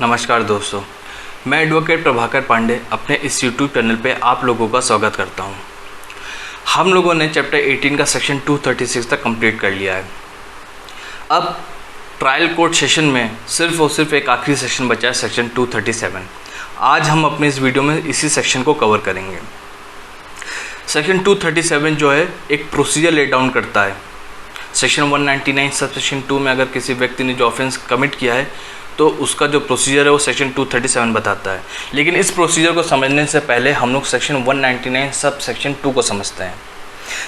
नमस्कार दोस्तों, मैं एडवोकेट प्रभाकर पांडे अपने इस यूट्यूब चैनल पे आप लोगों का स्वागत करता हूँ। हम लोगों ने चैप्टर 18 का सेक्शन 236 तक कंप्लीट कर लिया है। अब ट्रायल कोर्ट सेशन में सिर्फ और सिर्फ एक आखिरी सेक्शन बचा है, सेक्शन 237। आज हम अपने इस वीडियो में इसी सेक्शन को कवर करेंगे। सेक्शन 237 जो है एक प्रोसीजर ले डाउन करता है। सेक्शन 199 सब सेक्शन 2 में अगर किसी व्यक्ति ने जो ऑफेंस कमिट किया है तो उसका जो प्रोसीजर है वो सेक्शन 237 बताता है। लेकिन इस प्रोसीजर को समझने से पहले हम लोग सेक्शन 199 सब सेक्शन 2 को समझते हैं।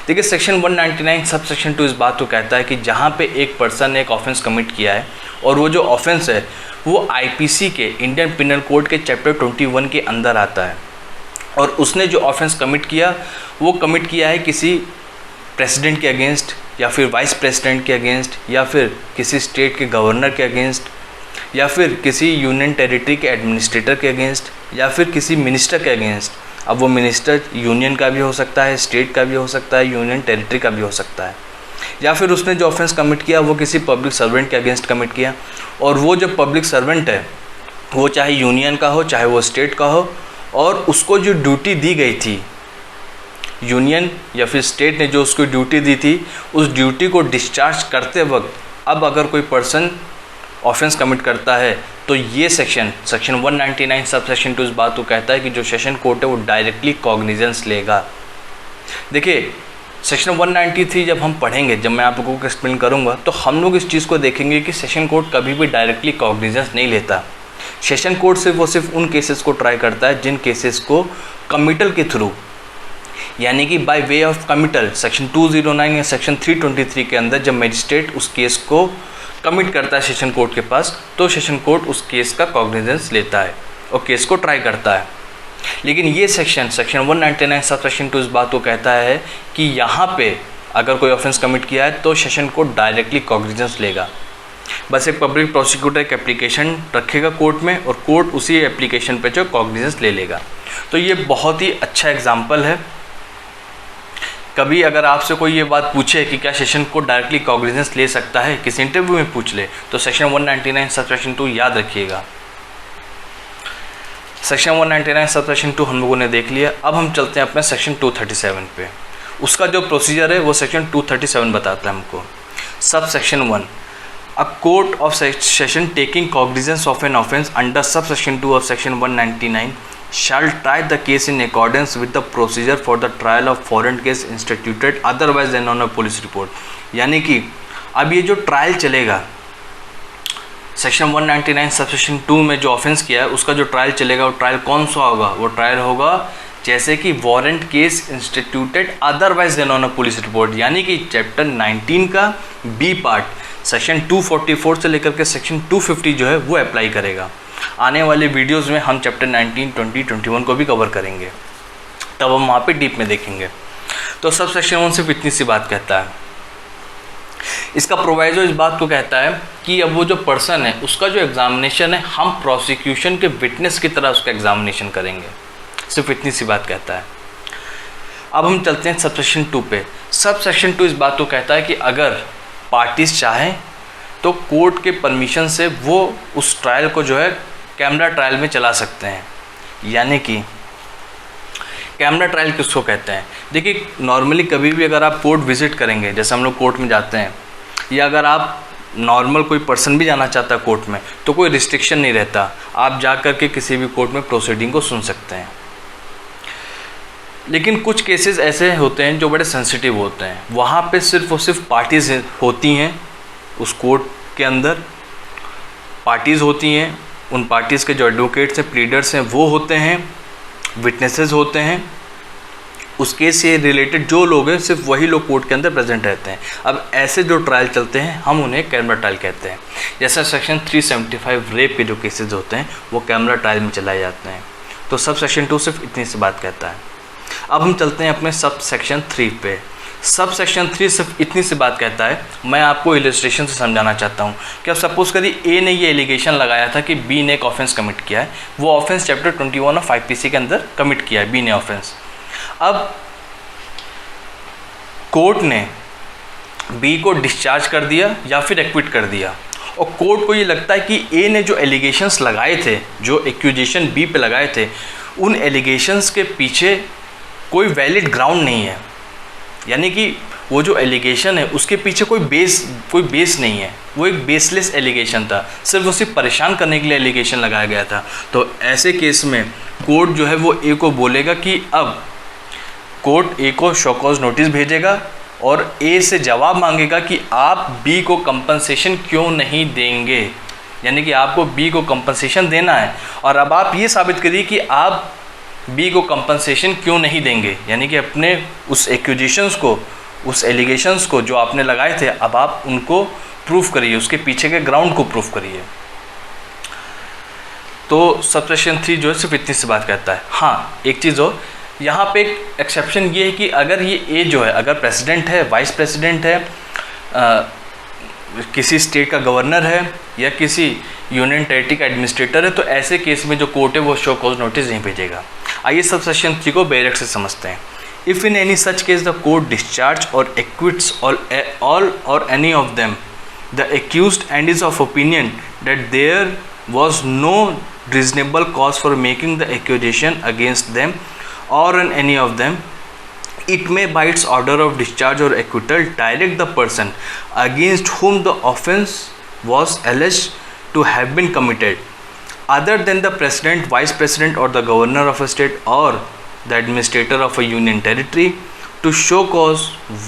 देखिए, सेक्शन 199 सब सेक्शन 2 इस बात को कहता है कि जहाँ पे एक पर्सन ने एक ऑफेंस कमिट किया है और वो जो ऑफेंस है वो आईपीसी के इंडियन पिनल कोड के चैप्टर 21 के अंदर आता है और उसने जो ऑफेंस कमिट किया वो कमिट किया है किसी प्रेसिडेंट के अगेंस्ट या फिर वाइस प्रेसिडेंट के अगेंस्ट या फिर किसी स्टेट के गवर्नर के अगेंस्ट या फिर किसी यूनियन टेरिटरी के एडमिनिस्ट्रेटर के अगेंस्ट या फिर किसी मिनिस्टर के अगेंस्ट। अब वो मिनिस्टर यूनियन का भी हो सकता है, स्टेट का भी हो सकता है, यूनियन टेरिटरी का भी हो सकता है। या फिर उसने जो ऑफेंस कमिट किया वो किसी पब्लिक सर्वेंट के अगेंस्ट कमिट किया और वो जो पब्लिक सर्वेंट है वो चाहे यूनियन का हो चाहे वो स्टेट का हो, और उसको जो ड्यूटी दी गई थी, यूनियन या फिर स्टेट ने जो उसको ड्यूटी दी थी, उस ड्यूटी को डिस्चार्ज करते वक्त अब अगर कोई पर्सन ऑफेंस कमिट करता है तो ये सेक्शन 199 सब सेक्शन 2 इस बात को कहता है कि जो सेशन कोर्ट है वो डायरेक्टली कॉग्निजेंस लेगा। देखिए, सेक्शन 193 जब हम पढ़ेंगे, जब मैं आप लोगों को एक्सप्लेन करूंगा तो हम लोग इस चीज़ को देखेंगे कि सेशन कोर्ट कभी भी डायरेक्टली कॉग्निजेंस नहीं लेता। सेशन कोर्ट सिर्फ वो सिर्फ उन केसेस को ट्राई करता है जिन केसेस को कमिटल के थ्रू, यानी कि by way of committal, section 209 या सेक्शन 323 के अंदर जब मजिस्ट्रेट उस केस को कमिट करता है सेशन कोर्ट के पास तो सेशन कोर्ट उस केस का कॉग्निजेंस लेता है और केस को ट्राई करता है। लेकिन ये सेक्शन 199 सब सेक्शन 2 इस बात को कहता है कि यहाँ पे अगर कोई ऑफेंस कमिट किया है तो सेशन कोर्ट डायरेक्टली कॉग्निजेंस लेगा। बस एक पब्लिक प्रोसिक्यूटर एक एप्लीकेशन रखेगा कोर्ट में और कोर्ट उसी एप्लीकेशन पे जो कॉग्निजेंस ले लेगा। तो ये बहुत ही अच्छा एग्जाम्पल है। कभी अगर आपसे कोई ये बात पूछे कि क्या सेशन कोर्ट डायरेक्टली कॉग्निजेंस ले सकता है, किसी इंटरव्यू में पूछ ले, तो सेक्शन 199 सब सेक्शन 2 याद रखिएगा। सेक्शन 199 सब सेक्शन 2 हम लोगों ने देख लिया। अब हम चलते हैं अपने सेक्शन 237 पे। उसका जो प्रोसीजर है वो सेक्शन 237 बताता है हमको। Sub section 1, a court of session taking cognizance of an offence under sub section 2 of section 199 shall try the case in accordance with the procedure for the trial of foreign case instituted otherwise than on a police report। यानी कि अब ये जो trial चलेगा section 199 subsection 2 में जो offence किया है उसका जो ट्रायल चलेगा वो ट्रायल कौन सा होगा? वो ट्रायल होगा जैसे कि warrant case instituted otherwise then on a police report, यानी कि चैप्टर 19 का बी पार्ट सेक्शन 244 से लेकर के सेक्शन 250 जो है वो अप्लाई करेगा। आने वाले वीडियोस में हम चैप्टर 19, 20, 21 को भी कवर करेंगे, तब हम वहाँ पे डीप में देखेंगे। तो सब सेक्शन 1 सिर्फ इतनी सी बात कहता है। इसका प्रोवाइजो इस बात को कहता है कि अब वो जो पर्सन है उसका जो एग्जामिनेशन है हम प्रोसिक्यूशन के विटनेस की तरह उसका एग्जामिनेशन करेंगे। सिर्फ इतनी सी बात कहता है। अब हम चलते हैं सब सेक्शन 2 पे। सब सेक्शन 2 इस बात को कहता है कि अगर पार्टीज चाहें तो कोर्ट के परमिशन से वो उस ट्रायल को जो है कैमरा ट्रायल में चला सकते हैं। यानी कि कैमरा ट्रायल किसको कहते हैं? देखिए, नॉर्मली कभी भी अगर आप कोर्ट विज़िट करेंगे, जैसे हम लोग कोर्ट में जाते हैं, या अगर आप नॉर्मल कोई पर्सन भी जाना चाहता है कोर्ट में तो कोई रिस्ट्रिक्शन नहीं रहता, आप जा कर के किसी भी कोर्ट में प्रोसीडिंग को सुन सकते हैं। लेकिन कुछ केसेस ऐसे होते हैं जो बड़े सेंसिटिव होते हैं, वहाँ पे सिर्फ और सिर्फ पार्टीज़ होती हैं। उस कोर्ट के अंदर पार्टीज़ होती हैं, उन पार्टीज़ के जो एडवोकेट्स हैं, प्लीडर्स हैं, वो होते हैं, विटनेसेस होते हैं। उस केस से रिलेटेड जो लोग हैं सिर्फ वही लोग कोर्ट के अंदर प्रेजेंट रहते हैं। अब ऐसे जो ट्रायल चलते हैं हम उन्हें कैमरा ट्रायल कहते हैं। जैसा सेक्शन 375 रेप के जो केसेस होते हैं वो कैमरा ट्रायल में चलाए जाते हैं। तो सब सेक्शन 2 सिर्फ इतनी सी बात कहता है। अब हम चलते हैं अपने सब सेक्शन 3 पे। सब सेक्शन 3 सिर्फ इतनी सी बात कहता है। मैं आपको इलस्ट्रेशन से समझाना चाहता हूँ कि अब सपोज करिए ए ने ये एलिगेशन लगाया था कि बी ने एक ऑफेंस कमिट किया है। वो ऑफेंस चैप्टर 21 ऑफ आईपीसी के अंदर कमिट किया है बी ने ऑफेंस। अब कोर्ट ने बी को डिस्चार्ज कर दिया या फिर एक्विट कर दिया और कोर्ट को ये लगता है कि ए ने जो एलिगेशंस लगाए थे, जो एक्यूजेशन बी पे लगाए थे, उन एलिगेशंस के पीछे कोई वैलिड ग्राउंड नहीं है, यानी कि वो जो एलिगेशन है उसके पीछे कोई बेस नहीं है, वो एक बेसलेस एलिगेशन था, सिर्फ उसे परेशान करने के लिए एलिगेशन लगाया गया था। तो ऐसे केस में कोर्ट जो है वो ए को बोलेगा कि अब कोर्ट ए को शो कॉज नोटिस भेजेगा और ए से जवाब मांगेगा कि आप बी को कंपनसेशन क्यों नहीं देंगे, यानी कि आपको बी को कंपनसेशन देना है और अब आप ये साबित करिए कि आप बी को कंपनसेशन क्यों नहीं देंगे, यानी कि अपने उस एक्यूजेशंस को, उस एलिगेशंस को जो आपने लगाए थे, अब आप उनको प्रूफ करिए, उसके पीछे के ग्राउंड को प्रूफ करिए। तो सबसेक्शन 3 जो है सिर्फ इतनी सी बात कहता है। हाँ, एक चीज़ हो, यहाँ पे एक एक्सेप्शन ये है कि अगर ये ए जो है, अगर प्रेसिडेंट है, वाइस प्रेसिडेंट है, किसी स्टेट का गवर्नर है या किसी यूनियन टेरिटरी का एडमिनिस्ट्रेटर है, तो ऐसे केस में जो कोर्ट है वो शो कॉज नोटिस नहीं भेजेगा। आइए सबसेक्शन 3 को डायरेक्ट से समझते हैं। If in any such case the court discharge or acquits all or any of them, the accused and is of opinion that there was no reasonable cause for making the accusation against them or on any of them, it may by its order of discharge or acquittal direct the person against whom the offence was alleged to have been committed, other than the president, vice president or the governor of a state or the administrator of a union territory, to show cause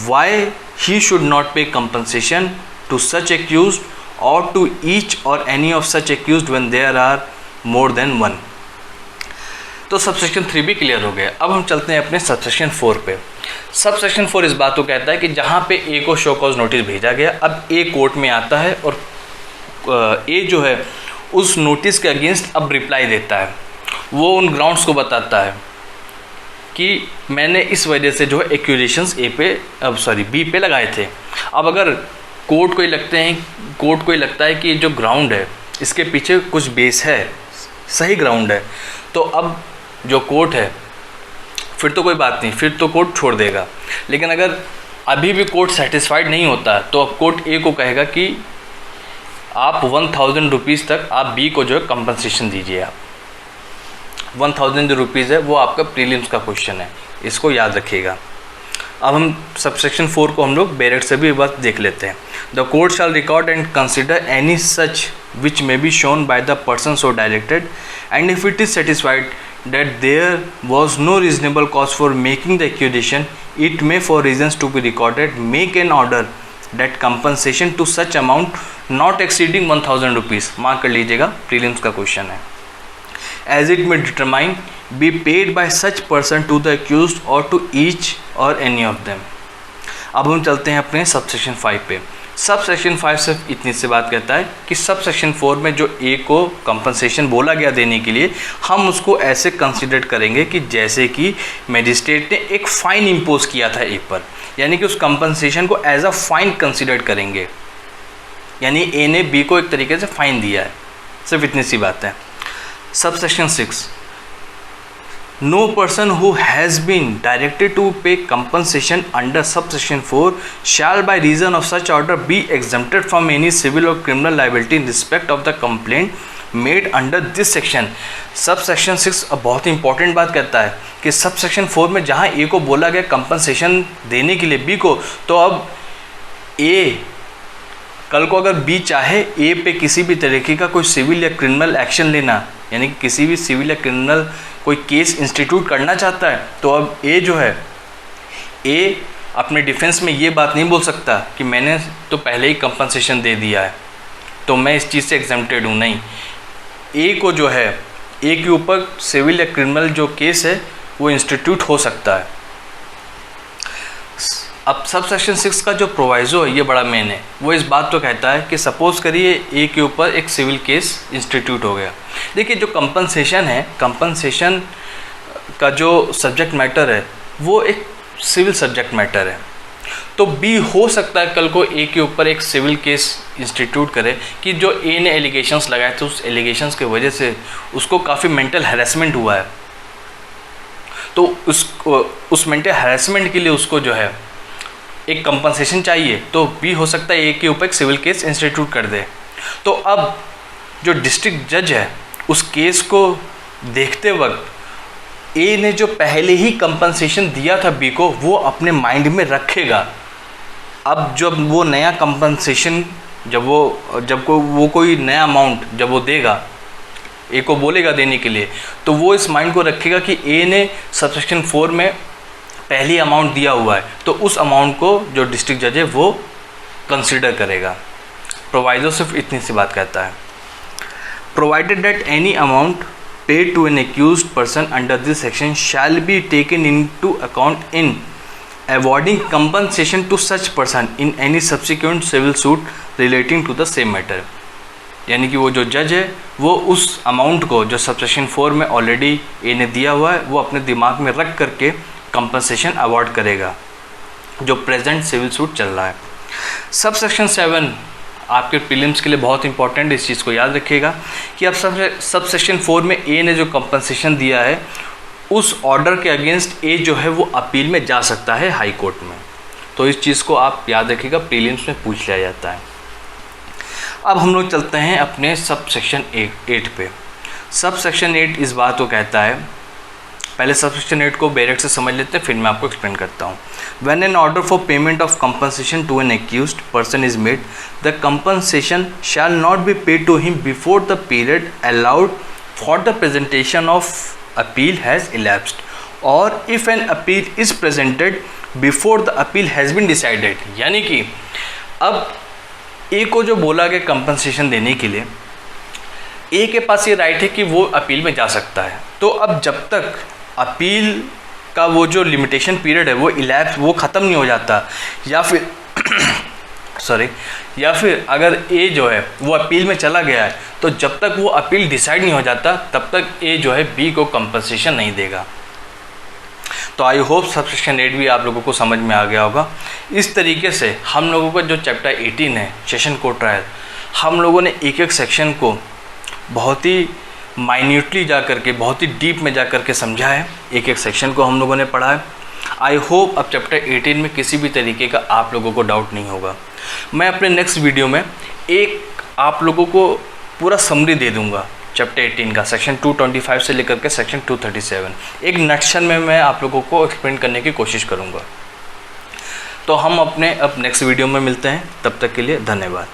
why he should not pay compensation to such accused or to each or any of such accused when there are more than one। तो subsection 3 भी clear हो गया। अब हम चलते हैं अपने subsection 4 पे। सबसेक्शन 4 इस बात को कहता है कि जहाँ पे ए को शो कॉज नोटिस भेजा गया, अब ए कोर्ट में आता है और ए जो है उस नोटिस के अगेंस्ट अब रिप्लाई देता है। वो उन ग्राउंड्स को बताता है कि मैंने इस वजह से जो है एक्यूजेशंस बी पे लगाए थे। अब अगर कोर्ट को ही लगता है कि जो ग्राउंड है इसके पीछे कुछ बेस है, सही ग्राउंड है, तो अब जो कोर्ट है फिर तो कोई बात नहीं, फिर तो कोर्ट छोड़ देगा। लेकिन अगर अभी भी कोर्ट सेटिस्फाइड नहीं होता तो अब कोर्ट ए को कहेगा कि आप 1000 रुपीज़ तक आप बी को जो है कंपनसेशन दीजिए। आप 1000 जो रुपीज़ है वो आपका प्रीलिम्स का क्वेश्चन है, इसको याद रखिएगा। अब हम सबसेक्शन 4 को हम लोग डायरेक्ट से भी बात देख लेते हैं। The court shell record and consider any such which may be shown by the person so directed and if it is satisfied that there was no reasonable cause for making the accusation, it may for reasons to be recorded make an order that compensation to such amount not exceeding 1000 rupees, mark कर लीजिएगा, prelims का question है, as it may determine be paid by such person to the accused or to each or any of them। अब हम चलते हैं अपने subsection 5 पे। सबसेक्शन 5 सिर्फ इतनी सी बात कहता है कि सबसेक्शन 4 में जो ए को कंपनसेशन बोला गया देने के लिए, हम उसको ऐसे कंसिडर करेंगे कि जैसे कि मजिस्ट्रेट ने एक फ़ाइन इम्पोज किया था ए पर, यानी कि उस कंपनसेशन को एज अ फाइन कंसिडर करेंगे, यानी ए ने बी को एक तरीके से फ़ाइन दिया है। सिर्फ इतनी सी बात है। Subsection 6, no person who has been directed to pay compensation under subsection 4 shall by reason of such order be exempted from any civil or criminal liability in respect of the complaint made under this section। Subsection 6 अब बहुत ही important बात कहता है कि subsection 4 में जहाँ ए को बोला गया कंपनसेशन देने के लिए बी को, तो अब ए कल को अगर बी चाहे ए पे किसी भी तरीके का कोई सिविल या क्रिमिनल एक्शन लेना, यानी कि किसी भी सिविल या क्रिमिनल कोई केस इंस्टीट्यूट करना चाहता है, तो अब ए जो है, ए अपने डिफेंस में ये बात नहीं बोल सकता कि मैंने तो पहले ही कंपनसेशन दे दिया है तो मैं इस चीज़ से एग्जेम्प्टेड हूँ। नहीं, ए को जो है, ए के ऊपर सिविल या क्रिमिनल जो केस है वो इंस्टीट्यूट हो सकता है। अब सबसेक्शन 6 का जो प्रोवाइजो है ये बड़ा मेन है। वो इस बात तो कहता है कि सपोज़ करिए ए के ऊपर एक सिविल केस इंस्टीट्यूट हो गया। देखिए जो कंपनसेशन है, कंपनसेशन का जो सब्जेक्ट मैटर है वो एक सिविल सब्जेक्ट मैटर है, तो बी हो सकता है कल को ए के ऊपर एक सिविल केस इंस्टीट्यूट करे कि जो ए ने एलिगेशंस लगाए थे उस एलिगेशंस की वजह से उसको काफ़ी मेंटल हैरेसमेंट हुआ है, तो उस मेंटल हैरेसमेंट के लिए उसको जो है एक कंपनसेशन चाहिए, तो बी हो सकता है ए के ऊपर एक सिविल केस इंस्टीट्यूट कर दे। तो अब जो डिस्ट्रिक्ट जज है उस केस को देखते वक्त ए ने जो पहले ही कंपनसेशन दिया था बी को वो अपने माइंड में रखेगा। अब जब वो नया कंपनसेशन जब कोई नया अमाउंट जब वो देगा, ए को बोलेगा देने के लिए, तो वो इस माइंड को रखेगा कि ए ने सबसेक्शन 4 में पहली अमाउंट दिया हुआ है, तो उस अमाउंट को जो डिस्ट्रिक्ट जज है वो कंसिडर करेगा। प्रोवाइजो सिर्फ इतनी सी बात कहता है, provided that any amount paid to an accused person under this section shall be taken into account in awarding compensation to such person in any subsequent civil suit relating to the same matter. यानी कि वो जो जज है वो उस amount को जो सबसेक्शन 4 में ऑलरेडी ए ने दिया हुआ है वो अपने दिमाग में रख करके कंपनसेशन अवार्ड करेगा जो प्रेजेंट सिविल सूट चल रहा है। सबसेक्शन 7 आपके प्रीलिम्स के लिए बहुत इंपॉर्टेंट, इस चीज़ को याद रखिएगा कि अब सबसेक्शन 4 में ए ने जो कंपनसेशन दिया है उस ऑर्डर के अगेंस्ट ए जो है वो अपील में जा सकता है हाई कोर्ट में। तो इस चीज़ को आप याद रखिएगा, प्रीलिम्स में पूछ लिया जाता है। अब हम लोग चलते हैं अपने सबसेक्शन 8 पे। सबसेक्शन 8 इस बात को कहता है, पहले सबसेक्शन 8 को डायरेक्ट से समझ लेते हैं, फिर मैं आपको एक्सप्लेन करता हूँ। When an order for payment of compensation to an accused person is made, the compensation shall not be paid to him before the period allowed for the presentation of appeal has elapsed, or if an appeal is presented before the appeal has been decided। यानी कि अब ए को जो बोला गया compensation देने के लिए, ए के पास ये राइट है कि वो अपील में जा सकता है। तो अब जब तक अपील का वो जो लिमिटेशन पीरियड है वो इलैप्स, वो ख़त्म नहीं हो जाता, या फिर अगर ए जो है वो अपील में चला गया है तो जब तक वो अपील डिसाइड नहीं हो जाता तब तक ए जो है बी को कंपनसेशन नहीं देगा। तो आई होप सबसेक्शन 8 भी आप लोगों को समझ में आ गया होगा। इस तरीके से हम लोगों का जो चैप्टर 18 है सेशन कोर्ट ट्रायल, हम लोगों ने एक एक सेक्शन को बहुत ही माइन्यूटली जा करके, बहुत ही डीप में जा करके समझा है, एक एक सेक्शन को हम लोगों ने पढ़ा है। आई होप अब चैप्टर 18 में किसी भी तरीके का आप लोगों को डाउट नहीं होगा। मैं अपने नेक्स्ट वीडियो में एक आप लोगों को पूरा समरी दे दूंगा चैप्टर 18 का, सेक्शन 225 से लेकर के सेक्शन 237, एक नटशल में मैं आप लोगों को एक्सप्लेन करने की कोशिश करूंगा। तो हम अपने अब नेक्स्ट वीडियो में मिलते हैं, तब तक के लिए धन्यवाद।